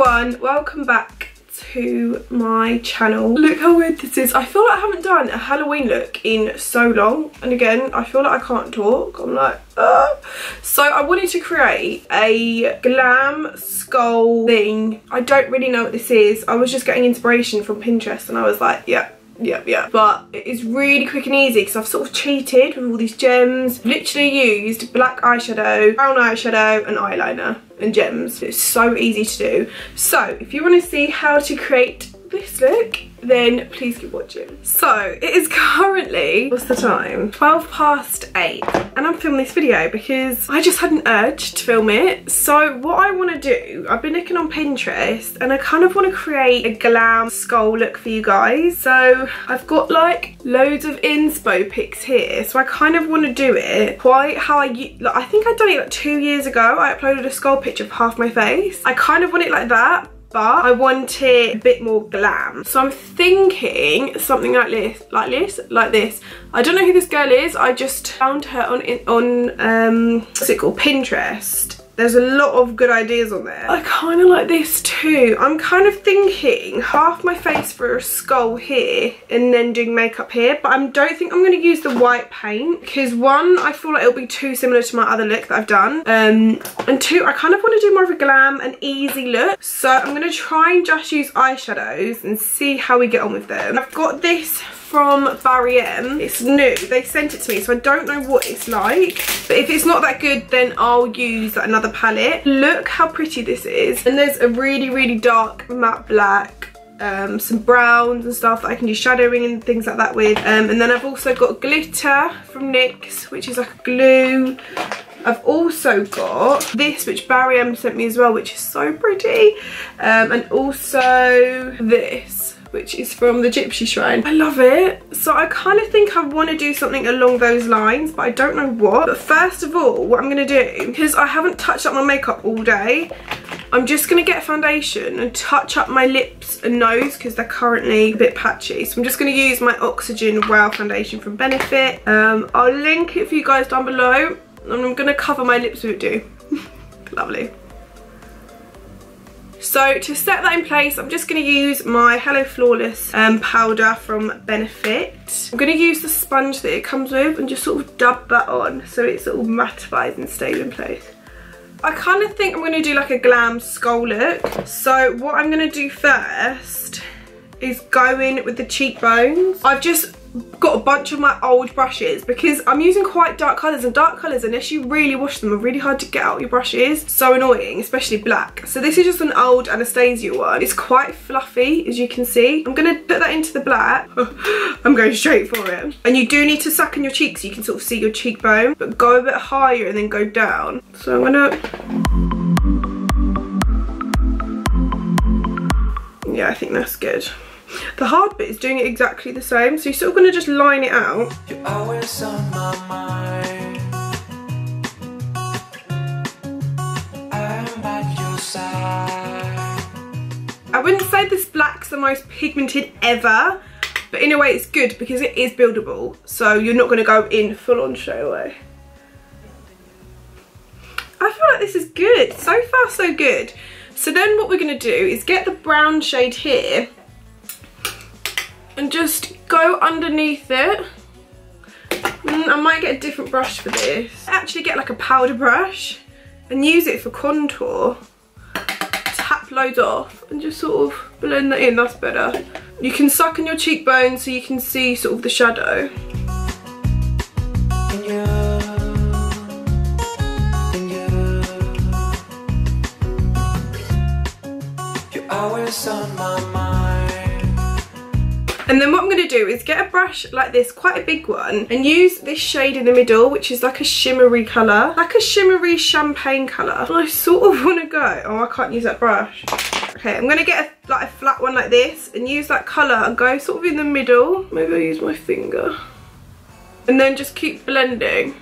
everyone, welcome back to my channel. Look how weird this is. I feel like I haven't done a Halloween look in so long, and again I feel like I can't talk. I'm like So I wanted to create a glam skull thing. I don't really know what this is. I was just getting inspiration from Pinterest and I was like, yeah, but it is really quick and easy because I've sort of cheated with all these gems. Literally used black eyeshadow, brown eyeshadow and eyeliner and gems. It's so easy to do. So if you want to see how to create this look, then please keep watching. So it is currently, what's the time? 8:12 and I'm filming this video because I just had an urge to film it. So what I want to do, I've been looking on Pinterest and I kind of want to create a glam skull look for you guys. So I've got like loads of inspo pics here, so I kind of want to do it quite how I think I'd done it like 2 years ago. I uploaded a skull picture of half my face. I kind of want it like that, but I want it a bit more glam. So I'm thinking something like this. I don't know who this girl is. I just found her on what's it called, Pinterest. There's a lot of good ideas on there. I kind of like this too. I'm kind of thinking half my face for a skull here and then doing makeup here, but I don't think I'm going to use the white paint because one, I feel like it'll be too similar to my other look that I've done, and two, I kind of want to do more of a glam and easy look. So I'm going to try and just use eyeshadows and see how we get on with them. I've got this from Barry M. It's new, they sent it to me, so I don't know what it's like, but if it's not that good then I'll use another palette. Look how pretty this is, and there's a really dark matte black, some browns and stuff that I can do shadowing and things like that with, and then I've also got glitter from NYX, which is like a glue. I've also got this, which Barry M sent me as well, which is so pretty, and also this, which is from the Gypsy Shrine. I love it. So I kind of think I want to do something along those lines, but I don't know what. But first of all, what I'm going to do, because I haven't touched up my makeup all day, I'm just going to get a foundation and touch up my lips and nose because they're currently a bit patchy. So I'm just going to use my Oxygen Wow foundation from Benefit. I'll link it for you guys down below, and I'm going to cover my lips with it too. Lovely. So to set that in place, I'm just going to use my Hello Flawless powder from Benefit. I'm going to use the sponge that it comes with and just sort of dab that on so it sort of mattifies and stays in place. I kind of think I'm going to do like a glam skull look. So what I'm going to do first is go in with the cheekbones. I've just got a bunch of my old brushes because I'm using quite dark colours, and dark colours, unless you really wash them, are really hard to get out your brushes. So annoying, especially black. So this is just an old Anastasia one. It's quite fluffy, as you can see. I'm going to put that into the black. I'm going straight for it. And you do need to suck in your cheeks so you can sort of see your cheekbone, but go a bit higher and then go down. So I'm going to... yeah, I think that's good. The hard bit is doing it exactly the same, so you're sort of going to just line it out. You're always on my mind. I'm at your side. I wouldn't say this black's the most pigmented ever, but in a way it's good because it is buildable, so you're not going to go in full on straight away. I feel like this is good. So far so good. So then what we're going to do is get the brown shade here and just go underneath it. I might get a different brush for this. Actually get like a powder brush and use it for contour. Tap loads off and just sort of blend that in, that's better. You can suck in your cheekbones so you can see sort of the shadow. You're always on my mind. And then what I'm going to do is get a brush like this, quite a big one, and use this shade in the middle, which is like a shimmery colour, like a shimmery champagne colour. And I sort of want to go, oh, I can't use that brush. Okay, I'm going to get a flat one like this and use that colour and go sort of in the middle. Maybe I'll use my finger. And then just keep blending.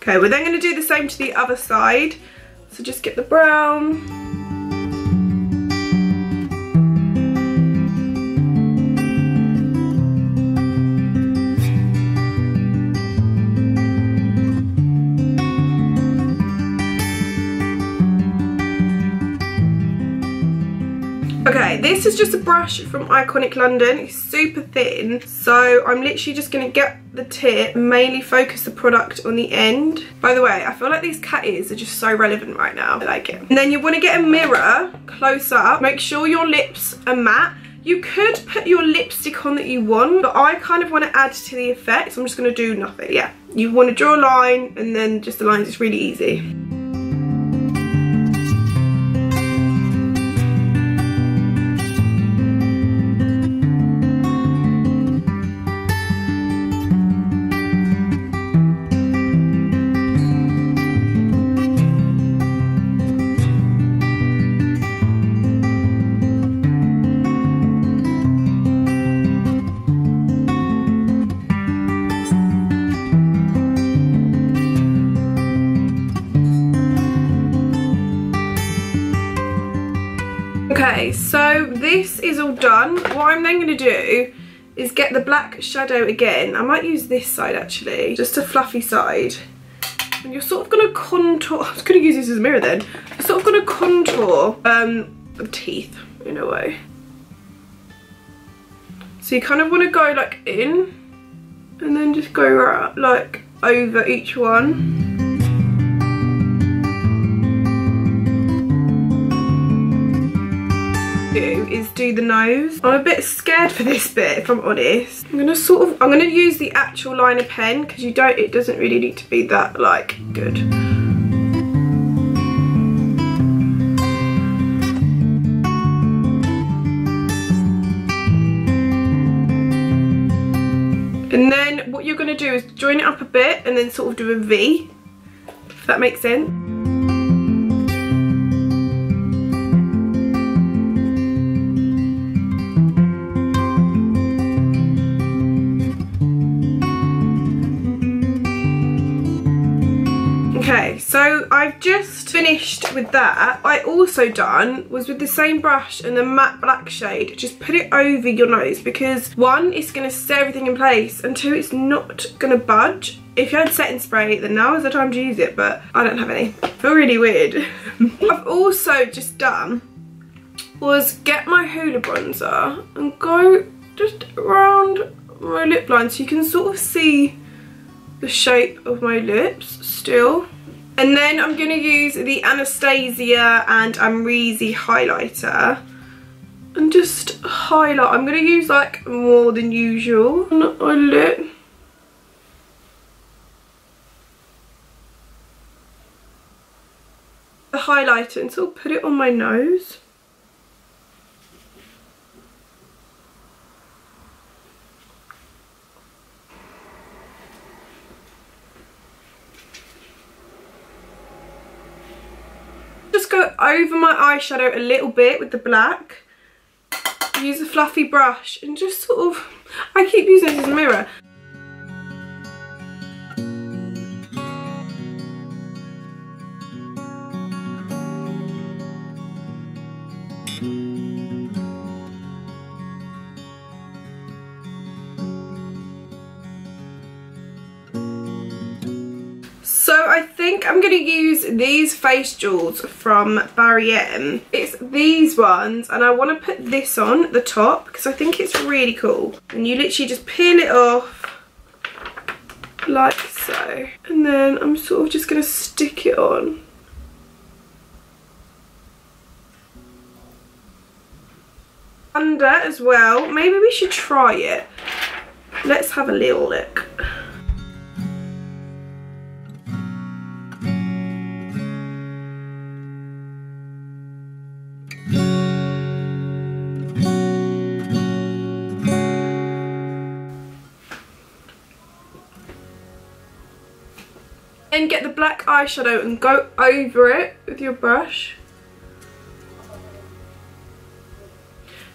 Okay, we're then going to do the same to the other side. So just get the brown. Okay, this is just a brush from Iconic London. It's super thin, so I'm literally just going to get the tip and mainly focus the product on the end. By the way, I feel like these cat ears are just so relevant right now. I like it. And then you want to get a mirror close up. Make sure your lips are matte. You could put your lipstick on that you want, but I kind of want to add to the effect, so I'm just going to do nothing. Yeah, you want to draw a line and then just the lines. It's really easy. Okay, so this is all done. What I'm then going to do is get the black shadow again. I might use this side actually, just a fluffy side. And you're sort of going to contour, I was going to use this as a mirror then. You're sort of going to contour the teeth in a way. So you kind of want to go like in and then just go right, like over each one. Is do the nose. I'm a bit scared for this bit, if I'm honest. I'm gonna use the actual liner pen because it doesn't really need to be that like good. And then what you're gonna do is join it up a bit and then sort of do a V, if that makes sense. Okay, so I've just finished with that. I also done was with the same brush and the matte black shade, just put it over your nose because one, it's going to set everything in place, and two, it's not going to budge. If you had setting spray, then now is the time to use it, but I don't have any. I feel really weird. I've also just done was get my Hoola bronzer and go just around my lip line so you can sort of see the shape of my lips still. And then I'm going to use the Anastasia and Amyrose highlighter and just highlight. I'm going to use like more than usual on my lip. The highlighter and sort of put it on my nose. Just go over my eyeshadow a little bit with the black. Use a fluffy brush and just sort of, I keep using this as a mirror. So I think I'm going to use these face jewels from Barry M. It's these ones, and I want to put this on at the top because I think it's really cool. And you literally just peel it off like so. And then I'm sort of just going to stick it on. Under as well. Maybe we should try it. Let's have a little look. Then get the black eyeshadow and go over it with your brush.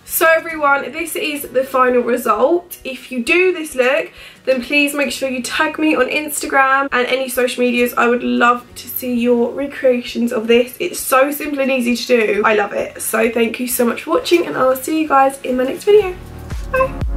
So everyone, this is the final result. If you do this look, then please make sure you tag me on Instagram and any social medias. I would love to see your recreations of this. It's so simple and easy to do. I love it. So thank you so much for watching, and I'll see you guys in my next video. Bye.